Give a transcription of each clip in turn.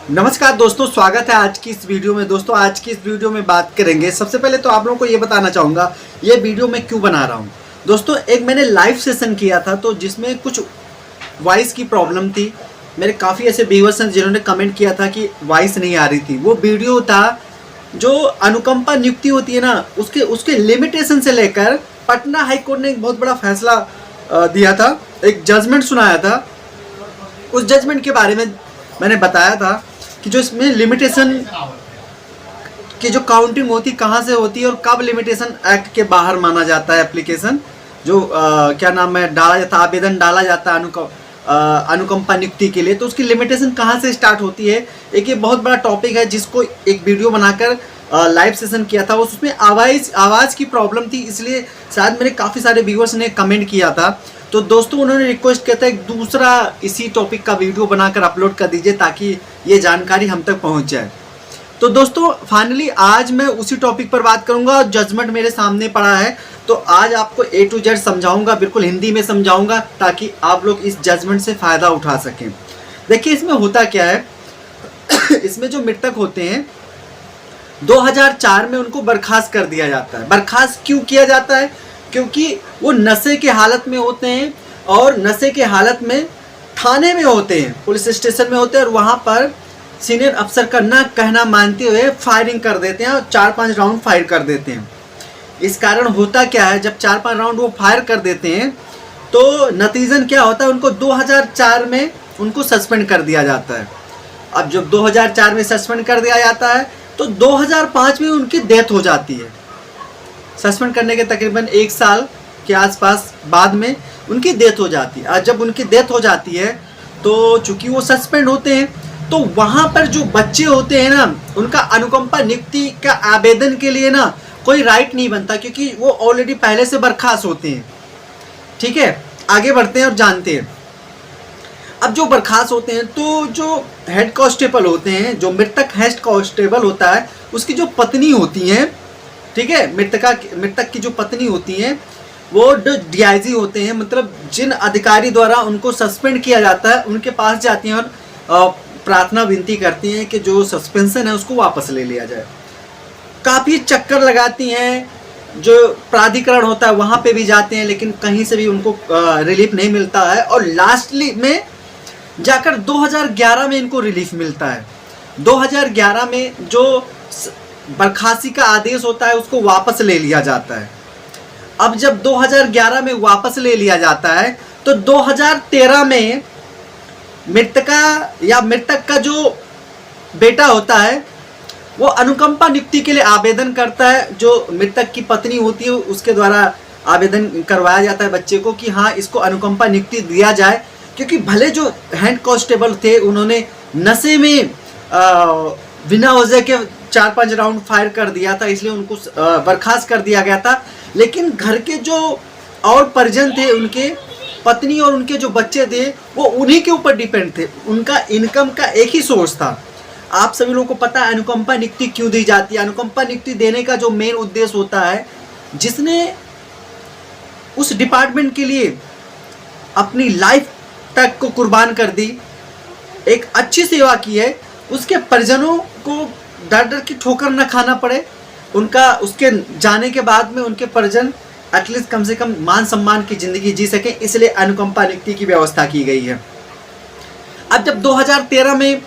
नमस्कार दोस्तों, स्वागत है आज की इस वीडियो में। दोस्तों आज की इस वीडियो में बात करेंगे। सबसे पहले तो आप लोगों को ये बताना चाहूँगा ये वीडियो मैं क्यों बना रहा हूँ। दोस्तों एक मैंने लाइव सेशन किया था तो जिसमें कुछ वॉइस की प्रॉब्लम थी। मेरे काफ़ी ऐसे व्यूअर्स हैं जिन्होंने कमेंट किया था कि वॉइस नहीं आ रही थी। वो वीडियो था जो अनुकंपा नियुक्ति होती है ना, उसके लिमिटेशन से लेकर पटना हाई कोर्ट ने एक बहुत बड़ा फैसला दिया था, एक जजमेंट सुनाया था। उस जजमेंट के बारे में मैंने बताया था कि जो इसमें लिमिटेशन की जो काउंटिंग होती कहाँ से होती है और कब लिमिटेशन एक्ट के बाहर माना जाता है। एप्लीकेशन जो क्या नाम है डाला जाता है, आवेदन डाला जाता है अनुकंपा नियुक्ति के लिए, तो उसकी लिमिटेशन कहाँ से स्टार्ट होती है। एक ये बहुत बड़ा टॉपिक है जिसको एक वीडियो बनाकर लाइव सेशन किया था। उसमें आवाज़ की प्रॉब्लम थी, इसलिए शायद मेरे काफ़ी सारे व्यूअर्स ने कमेंट किया था। तो दोस्तों उन्होंने रिक्वेस्ट किया था एक दूसरा इसी टॉपिक का वीडियो बनाकर अपलोड कर दीजिए ताकि ये जानकारी हम तक पहुंच जाए। तो दोस्तों फाइनली आज मैं उसी टॉपिक पर बात करूंगा और जजमेंट मेरे सामने पड़ा है, तो आज आपको A to Z समझाऊंगा, बिल्कुल हिंदी में समझाऊंगा ताकि आप लोग इस जजमेंट से फ़ायदा उठा सकें। देखिए इसमें होता क्या है इसमें जो मृतक होते हैं 2004 में उनको बर्खास्त कर दिया जाता है। बर्खास्त क्यों किया जाता है? क्योंकि वो नशे के हालत में होते हैं और नशे के हालत में थाने में होते हैं, पुलिस स्टेशन में होते हैं और वहाँ पर सीनियर अफसर का ना कहना मानते हुए फायरिंग कर देते हैं और 4-5 राउंड फायर कर देते हैं। इस कारण होता क्या है, जब 4-5 राउंड वो फायर कर देते हैं तो नतीजन क्या होता है, उनको 2004 में उनको सस्पेंड कर दिया जाता है। अब जब 2004 में सस्पेंड कर दिया जाता है तो 2005 में उनकी डेथ हो जाती है। सस्पेंड करने के तकरीबन 1 साल के आसपास बाद में उनकी डेथ हो जाती है। और जब उनकी डेथ हो जाती है तो चूंकि वो सस्पेंड होते हैं तो वहाँ पर जो बच्चे होते हैं ना, उनका अनुकंपा नियुक्ति का आवेदन के लिए ना कोई राइट नहीं बनता क्योंकि वो ऑलरेडी पहले से बर्खास्त होते हैं। ठीक है, आगे बढ़ते हैं और जानते हैं। अब जो बर्खास्त होते हैं तो जो हेड कांस्टेबल होते हैं, जो मृतक हेड कांस्टेबल होता है, उसकी जो पत्नी होती हैं, ठीक है, मृतक की जो पत्नी होती हैं वो DIG होते हैं, मतलब जिन अधिकारी द्वारा उनको सस्पेंड किया जाता है उनके पास जाती हैं और प्रार्थना विनती करती हैं कि जो सस्पेंशन है उसको वापस ले लिया जाए। काफ़ी चक्कर लगाती हैं, जो प्राधिकरण होता है वहाँ पे भी जाते हैं लेकिन कहीं से भी उनको रिलीफ नहीं मिलता है और लास्टली में जाकर 2011 में इनको रिलीफ मिलता है। 2011 में जो बर्खास्ती का आदेश होता है उसको वापस ले लिया जाता है। अब जब 2011 में वापस ले लिया जाता है तो 2013 में मृतक का जो बेटा होता है वो अनुकंपा नियुक्ति के लिए आवेदन करता है। जो मृतक की पत्नी होती है उसके द्वारा आवेदन करवाया जाता है बच्चे को कि हाँ इसको अनुकंपा नियुक्ति दिया जाए, क्योंकि भले जो हेड कांस्टेबल थे उन्होंने नशे में बिना वजह के 4-5 राउंड फायर कर दिया था, इसलिए उनको बर्खास्त कर दिया गया था। लेकिन घर के जो और परिजन थे, उनके पत्नी और उनके जो बच्चे थे वो उन्हीं के ऊपर डिपेंड थे। उनका इनकम का एक ही सोर्स था। आप सभी लोगों को पता है अनुकंपा नियुक्ति क्यों दी जाती है। अनुकंपा नियुक्ति देने का जो मेन उद्देश्य होता है, जिसने उस डिपार्टमेंट के लिए अपनी लाइफ तक को कुर्बान कर दी, एक अच्छी सेवा की है, उसके परिजनों को डर डर की ठोकर न खाना पड़े। उसके जाने के बाद में उनके परिजन एटलीस्ट कम से कम मान सम्मान की ज़िंदगी जी सकें, इसलिए अनुकंपा नियुक्ति की व्यवस्था की गई है। अब जब 2013 में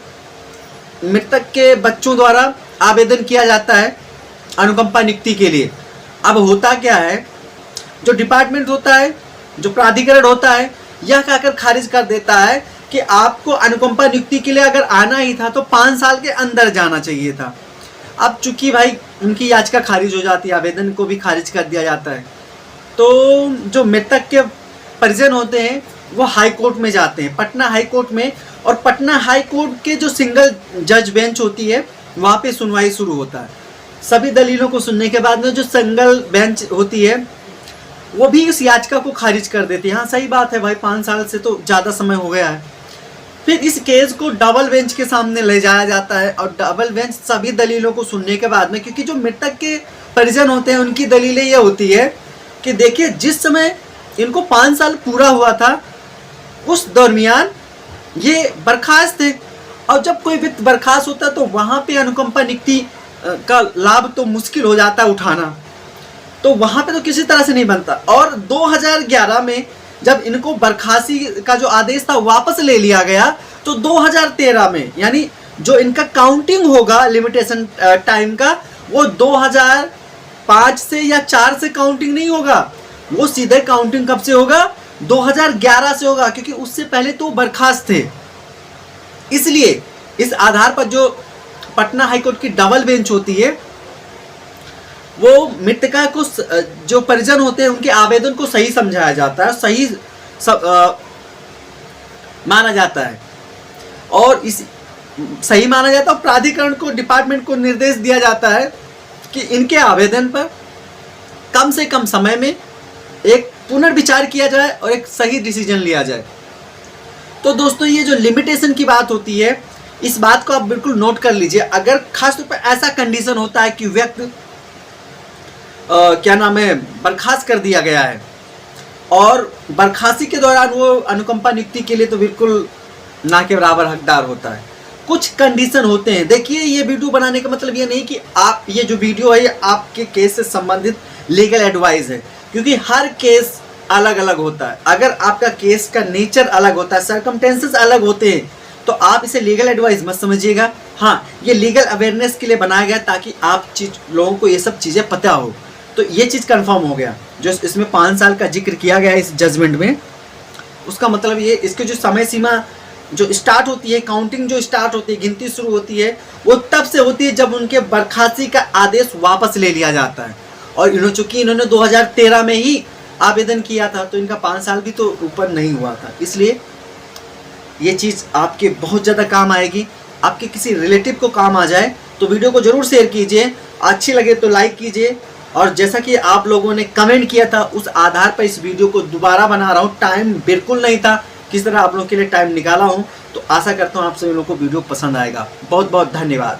मृतक के बच्चों द्वारा आवेदन किया जाता है अनुकंपा नियुक्ति के लिए, अब होता क्या है, जो डिपार्टमेंट होता है, जो प्राधिकरण होता है, यह कहकर खारिज कर देता है कि आपको अनुकंपा नियुक्ति के लिए अगर आना ही था तो 5 साल के अंदर जाना चाहिए था। अब चूंकि भाई उनकी याचिका खारिज हो जाती है, आवेदन को भी खारिज कर दिया जाता है, तो जो मृतक के परिजन होते हैं वो हाई कोर्ट में जाते हैं, पटना हाई कोर्ट में। और पटना हाई कोर्ट के जो सिंगल जज बेंच होती है वहाँ पे सुनवाई शुरू होता है। सभी दलीलों को सुनने के बाद में जो सिंगल बेंच होती है वो भी इस याचिका को खारिज कर देती है। हाँ सही बात है भाई, 5 साल से तो ज़्यादा समय हो गया है। फिर इस केस को डबल बेंच के सामने ले जाया जाता है और डबल बेंच सभी दलीलों को सुनने के बाद में, क्योंकि जो मृतक के परिजन होते हैं उनकी दलीलें ये होती है कि देखिए जिस समय इनको 5 साल पूरा हुआ था उस दरमियान ये बर्खास्त थे और जब कोई व्यक्ति बर्खास्त होता है तो वहां पे अनुकंपा नियुक्ति का लाभ तो मुश्किल हो जाता है उठाना, तो वहां पे तो किसी तरह से नहीं बनता। और 2011 में जब इनको बर्खास्ती का जो आदेश था वापस ले लिया गया, तो 2013 में यानी जो इनका काउंटिंग होगा लिमिटेशन टाइम का, वो 2005 से या 4 से काउंटिंग नहीं होगा, वो सीधे काउंटिंग कब से होगा, 2011 से होगा, क्योंकि उससे पहले तो बर्खास्त थे। इसलिए इस आधार पर जो पटना हाईकोर्ट की डबल बेंच होती है, वो मृतका को जो परिजन होते हैं उनके आवेदन को सही समझाया जाता है, सही माना जाता है, और इस सही माना जाता है। और प्राधिकरण को, डिपार्टमेंट को निर्देश दिया जाता है कि इनके आवेदन पर कम से कम समय में एक पुनर्विचार किया जाए और एक सही डिसीजन लिया जाए। तो दोस्तों, ये जो लिमिटेशन की बात होती है, इस बात को आप बिल्कुल नोट कर लीजिए। अगर खासतौर पर ऐसा कंडीशन होता है कि व्यक्ति क्या नाम है, बर्खास्त कर दिया गया है और बर्खास्ती के दौरान वो अनुकंपा नियुक्ति के लिए तो बिल्कुल ना के बराबर हकदार होता है। कुछ कंडीशन होते हैं। देखिए, ये वीडियो बनाने का मतलब ये नहीं कि आप, ये जो वीडियो है ये आपके केस से संबंधित लीगल एडवाइस है, क्योंकि हर केस अलग अलग होता है। अगर आपका केस का नेचर अलग होता है, सर्कमस्टेंसेस अलग होते हैं, तो आप इसे लीगल एडवाइस मत समझिएगा। हाँ, ये लीगल अवेयरनेस के लिए बनाया गया ताकि आप लोगों को ये सब चीज़ें पता हो। तो ये चीज़ कंफर्म हो गया। जो इसमें 5 साल का जिक्र किया गया है इस जजमेंट में, उसका मतलब ये, इसके जो समय सीमा जो स्टार्ट होती है, काउंटिंग जो स्टार्ट होती है, गिनती शुरू होती है, वो तब से होती है जब उनके बर्खास्ती का आदेश वापस ले लिया जाता है। और चूंकि इन्होंने 2013 में ही आवेदन किया था, तो इनका 5 साल भी तो ऊपर नहीं हुआ था। इसलिए ये चीज़ आपके बहुत ज़्यादा काम आएगी। आपके किसी रिलेटिव को काम आ जाए तो वीडियो को ज़रूर शेयर कीजिए, अच्छी लगे तो लाइक कीजिए। और जैसा कि आप लोगों ने कमेंट किया था, उस आधार पर इस वीडियो को दोबारा बना रहा हूँ। टाइम बिल्कुल नहीं था, किस तरह आप लोगों के लिए टाइम निकाला हूँ। तो आशा करता हूँ आप सभी लोगों को वीडियो पसंद आएगा। बहुत बहुत धन्यवाद।